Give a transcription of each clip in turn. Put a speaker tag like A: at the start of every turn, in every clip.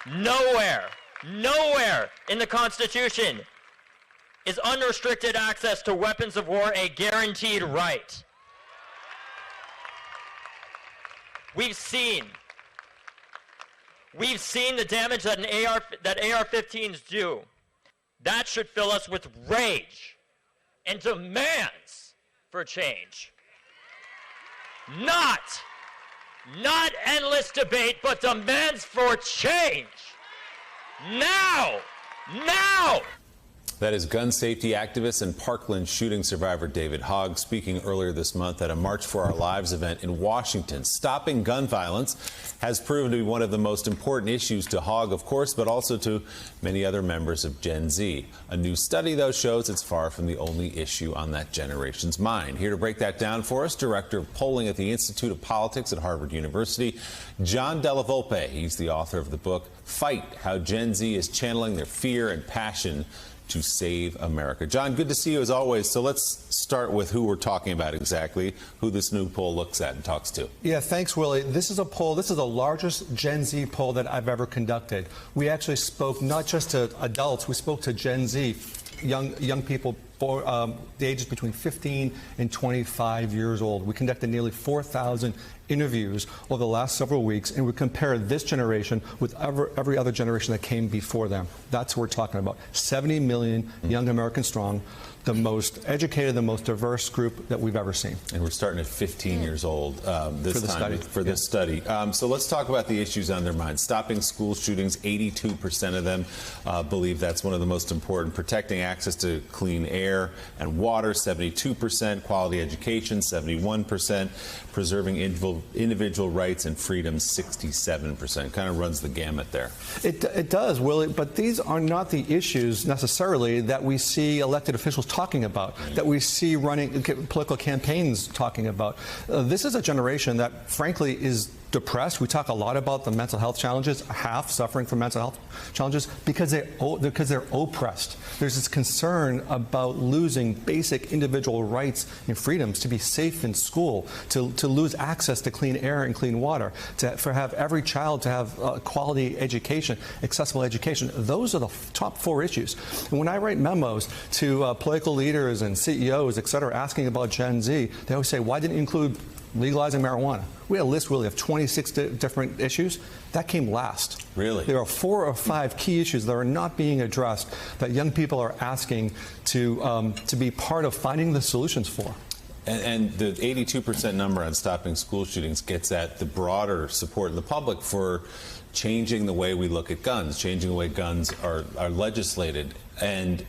A: Nowhere in the Constitution is unrestricted access to weapons of war a guaranteed right. We've seen the damage that AR-15s do. That should fill us with rage and demands for change. Not endless debate, but demands for change. Now!
B: That is gun safety activist and Parkland shooting survivor David Hogg speaking earlier this month at a March for Our Lives event in Washington. Stopping gun violence has proven to be one of the most important issues to Hogg, of course, but also to many other members of Gen Z. A new study, though, shows it's far from the only issue on that generation's mind. Here to break that down for us, Director of Polling at the Institute of Politics at Harvard University, John Della Volpe. He's the author of the book, Fight: How Gen Z is Channeling Their Fear and Passion to Save America. John, good to see you as always. So let's start with who we're talking about exactly, who this new poll looks at and talks to.
C: Yeah, thanks, Willie. This is a poll. This is the largest Gen Z poll that I've ever conducted. We actually spoke not just to adults, we spoke to Gen Z, young people for the ages between 15 and 25 years old. We conducted nearly 4,000 interviews over the last several weeks, and we compared this generation with every other generation that came before them. That's what we're talking about. 70 million young Americans strong, the most educated, the most diverse group that we've ever seen.
B: And we're starting at 15 years old this study. So let's talk about the issues on their minds. Stopping school shootings, 82% of them believe that's one of the most important. Protecting access to clean air and water, 72%. Quality education, 71%. Preserving individual rights and freedoms, 67%. Kind of runs the gamut there.
C: It does, Willie, but these are not the issues necessarily that we see elected officials talking about, that we see running political campaigns talking about. This is a generation that, frankly, is depressed. We talk a lot about the mental health challenges, half suffering from mental health challenges because they're oppressed. There's this concern about losing basic individual rights and freedoms, to be safe in school, to lose access to clean air and clean water, to have every child to have quality education, accessible education. Those are the top four issues. And when I write memos to political leaders and CEOs, et cetera, asking about Gen Z, they always say, why didn't you include legalizing marijuana? We had a list, really, of 26 different issues. That came last.
B: Really?
C: There are 4 or 5 key issues that are not being addressed that young people are asking to be part of finding the solutions for.
B: And the 82% number on stopping school shootings gets at the broader support of the public for changing the way we look at guns, changing the way guns are legislated. And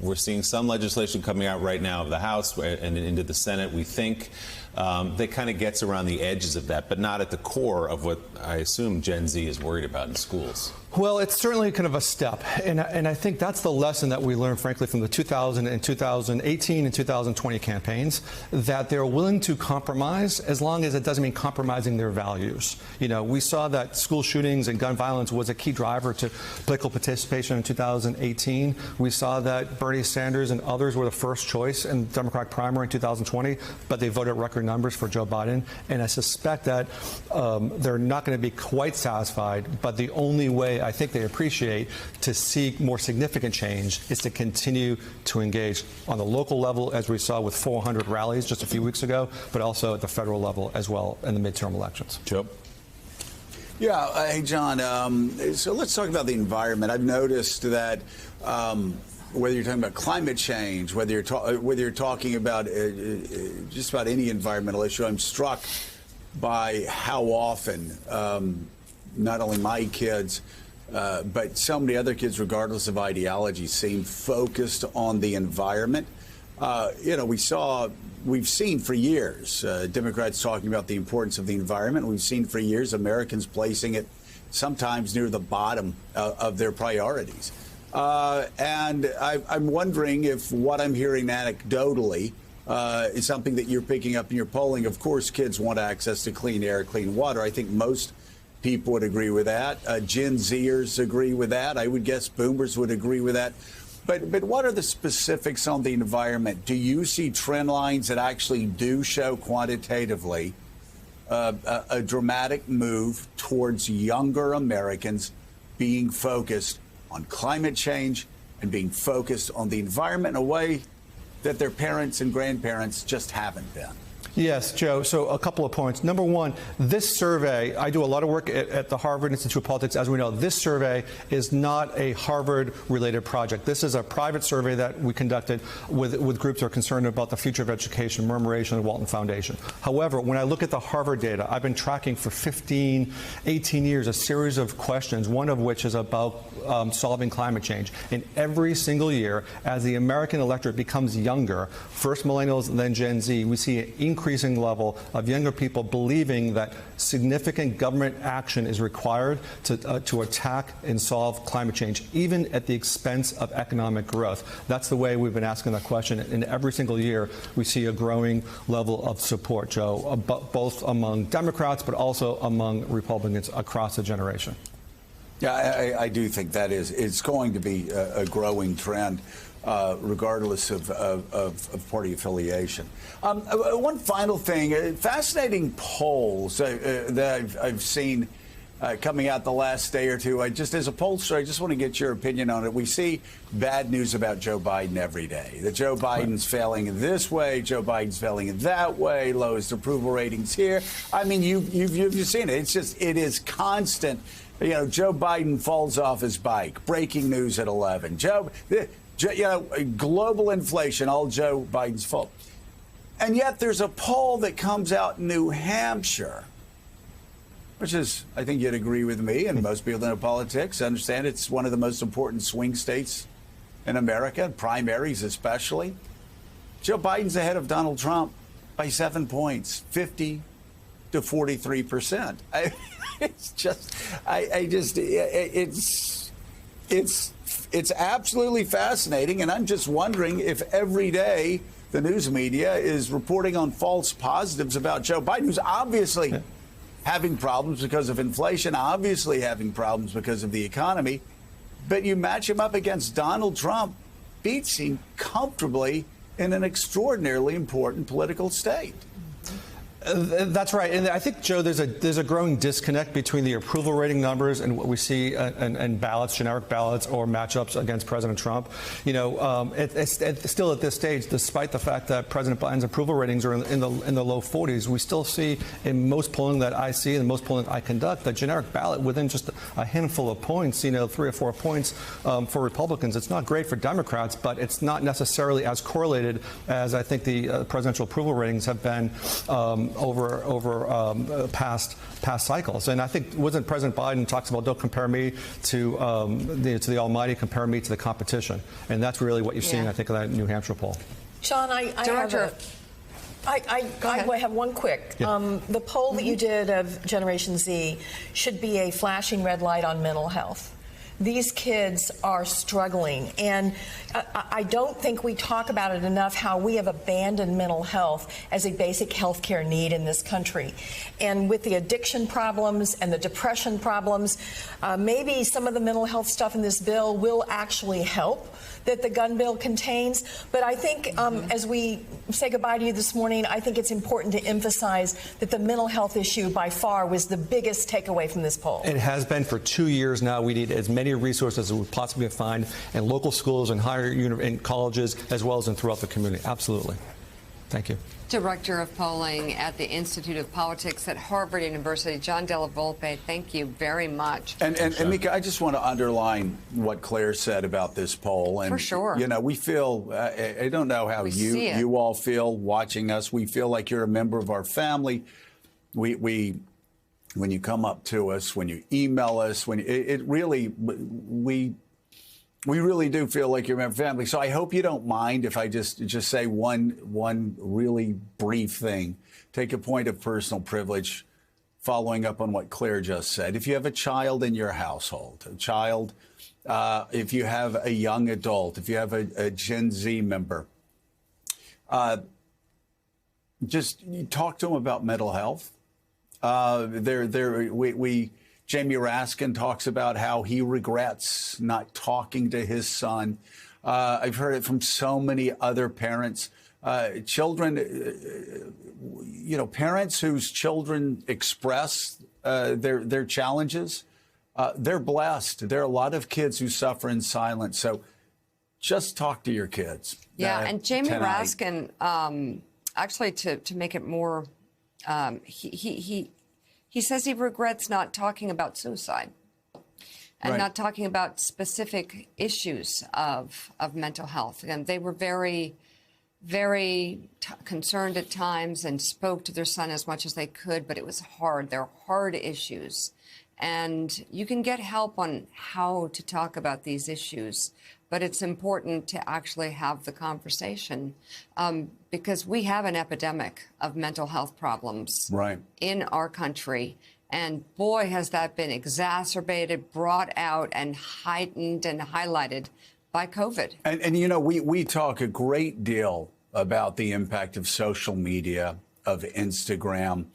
B: we're seeing some legislation coming out right now of the House and into the Senate. We think that kind of gets around the edges of that, but not at the core of what I assume Gen Z is worried about in schools.
C: Well, it's certainly kind of a step, and I think that's the lesson that we learned, frankly, from the 2018 and 2020 campaigns, that they're willing to compromise as long as it doesn't mean compromising their values. You know, we saw that school shootings and gun violence was a key driver to political participation in 2018. We saw that Bernie Sanders and others were the first choice in the Democratic primary in 2020, but they voted record numbers for Joe Biden, and I suspect that they're not going to be quite satisfied, but the only way I think they appreciate to see more significant change is to continue to engage on the local level, as we saw with 400 rallies just a few weeks ago, but also at the federal level as well in the midterm elections.
B: Joe?
D: Yeah, hey, John, so let's talk about the environment. I've noticed that whether you're talking about climate change, whether you're talking about just about any environmental issue, I'm struck by how often not only my kids, but so many other kids, regardless of ideology, seem focused on the environment. You know, we've seen for years Democrats talking about the importance of the environment. We've seen for years Americans placing it sometimes near the bottom of their priorities. And I'm wondering if what I'm hearing anecdotally is something that you're picking up in your polling. Of course, kids want access to clean air, clean water. I think most people would agree with that. Gen Zers agree with that. I would guess boomers would agree with that. But what are the specifics on the environment? Do you see trend lines that actually do show quantitatively a dramatic move towards younger Americans being focused on climate change and being focused on the environment in a way that their parents and grandparents just haven't been.
C: Yes, Joe. So a couple of points. Number one, this survey, I do a lot of work at the Harvard Institute of Politics. As we know, this survey is not a Harvard-related project. This is a private survey that we conducted with groups that are concerned about the future of education, Murmuration, and the Walton Foundation. However, when I look at the Harvard data, I've been tracking for 15, 18 years a series of questions, one of which is about solving climate change. And every single year, as the American electorate becomes younger, first millennials and then Gen Z, we see an increasing level of younger people believing that significant government action is required to attack and solve climate change, even at the expense of economic growth. That's the way we've been asking that question. And every single year, we see a growing level of support, Joe, both among Democrats, but also among Republicans across the generation.
D: Yeah, I do think that it's going to be a growing trend, regardless of party affiliation. One final thing, fascinating polls that I've seen coming out the last day or two. As a pollster, I just want to get your opinion on it. We see bad news about Joe Biden every day. That Joe Biden's failing in this way, Joe Biden's failing in that way, lowest approval ratings here. I mean, you've seen it. It is constant. Joe Biden falls off his bike. Breaking news at 11. Global inflation, all Joe Biden's fault. And yet there's a poll that comes out in New Hampshire, which is, I think you'd agree with me, and most people in politics understand it's one of the most important swing states in America, primaries especially. Joe Biden's ahead of Donald Trump by 7 points, 50 to 43%. It's absolutely fascinating, and I'm just wondering if every day the news media is reporting on false positives about Joe Biden, who's obviously having problems because of inflation, obviously having problems because of the economy, but you match him up against Donald Trump, beats him comfortably in an extraordinarily important political state.
C: That's right, and I think, Joe, there's a growing disconnect between the approval rating numbers and what we see in ballots, generic ballots, or matchups against President Trump. It's still at this stage, despite the fact that President Biden's approval ratings are in the low 40s, we still see in most polling that I see and most polling that I conduct, the generic ballot within just a handful of points, 3 or 4 points for Republicans. It's not great for Democrats, but it's not necessarily as correlated as I think the presidential approval ratings have been over past cycles. And I think wasn't President Biden talks about don't compare me to the Almighty, compare me to the competition, and that's really what you're seeing, I think, in that New Hampshire poll.
E: Sean, I have one quick.
C: Yeah.
E: The poll that you did of Generation Z should be a flashing red light on mental health. These kids are struggling, and I don't think we talk about it enough how we have abandoned mental health as a basic health care need in this country. And with the addiction problems and the depression problems, maybe some of the mental health stuff in this bill will actually help that the gun bill contains. But I think as we say goodbye to you this morning, I think it's important to emphasize that the mental health issue by far was the biggest takeaway from this poll.
C: It has been for 2 years now. We need as many resources as we possibly find in local schools and higher in colleges, as well as throughout the community. Absolutely. Thank you.
F: Director of Polling at the Institute of Politics at Harvard University, John Della Volpe, thank you very much.
D: And Mika, I just want to underline what Claire said about this poll. And,
F: for sure.
D: We feel, I don't know how you all feel watching us. We feel like you're a member of our family. When you come up to us, when you email us, we really do feel like you're a family. So I hope you don't mind if I just say one really brief thing. Take a point of personal privilege, following up on what Claire just said. If you have a child in your household, if you have a young adult, if you have a Gen Z member, just talk to them about mental health. Jamie Raskin talks about how he regrets not talking to his son. I've heard it from so many other parents. Parents whose children express their challenges they're blessed. There are a lot of kids who suffer in silence. So just talk to your kids.
F: Yeah, and Jamie
D: tonight.
F: Raskin, actually, to make it more, he says he regrets not talking about suicide and
D: Right.
F: not talking about specific issues of mental health. And they were very concerned at times and spoke to their son as much as they could, but it was hard. They're hard issues. And you can get help on how to talk about these issues, but it's important to actually have the conversation because we have an epidemic of mental health problems
D: Right.
F: in our country. And boy, has that been exacerbated, brought out, and heightened and highlighted by COVID.
D: And you know, we talk a great deal about the impact of social media, of Instagram,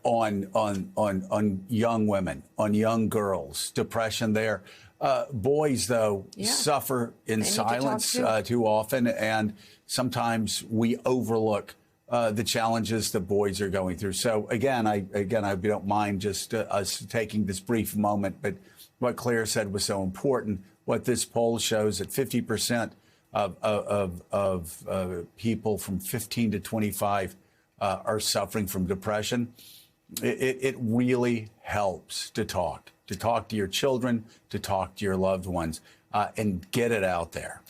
D: on young women, on young girls, depression there. Boys, though, suffer in
F: They need to talk
D: silence
F: too.
D: too often, and sometimes we overlook the challenges that boys are going through. So again, I don't mind just us taking this brief moment, but what Claire said was so important. What this poll shows that 50% of people from 15 to 25 are suffering from depression. It really helps to talk to your children, to talk to your loved ones, and get it out there.